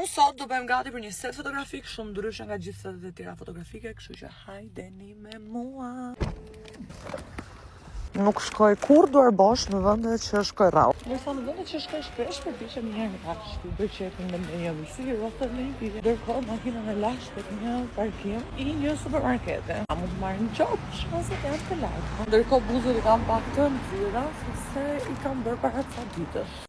Unë sot do bëjmë gati për një set fotografik shumë ndryshe nga gjithë setet e tjera fotografike, kështu që hajdeni me mua. Nuk shkoj kur duar bosh në vendet që shkoj rrallë. Ndërsa në vendet që shkoj shpesh përpiqem një herë në tash, të bëj check-in me një ëmbëlsirë ose në një pije. Ndërkohë makinën e lash tek një parkim i një supermarkete. A mund të marr një qopë, shanset janë të larta. Ndërkohë buzët i kam pak të nxira, sepse i kam bërë para ca ditësh.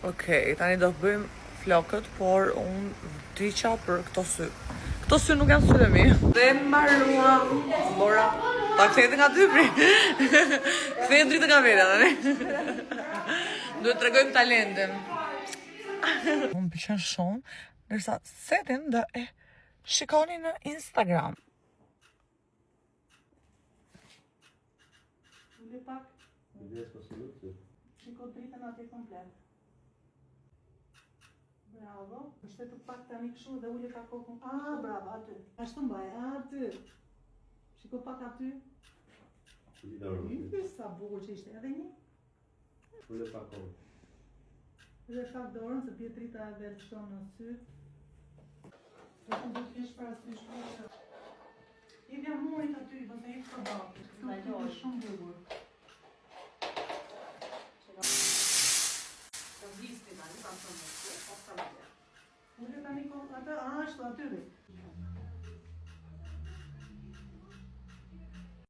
Okej, tani do bëjmë flokët, por unë vdiqa për këto sy. Këto sy nuk janë sytë e mi. Dhe mbaruam. Bora, ta kthejtë nga dypri. Kthejtë dritë nga vera, tani. Duhet të tregojmë talentin. Unë pëlqen shumë, ndërsa setin do e shikoni në Instagram. Ule pak. Shiko dritën atje komplet. Bravo. Shtetu pak tani kështu dhe ule ka kokën. Ah, bravo, aty. Ashtu mbaj, aty. Shiko pak aty. Sa bukur që ishte. Edhe një. Ule pak kokën. Edhe pak dorën, se bie drita edhe shkon në sy. Do të kesh parasysh që i vjen murit aty, mos e jep problem. Këtu është shumë bukur. Ule tani kom atë ashtu aty.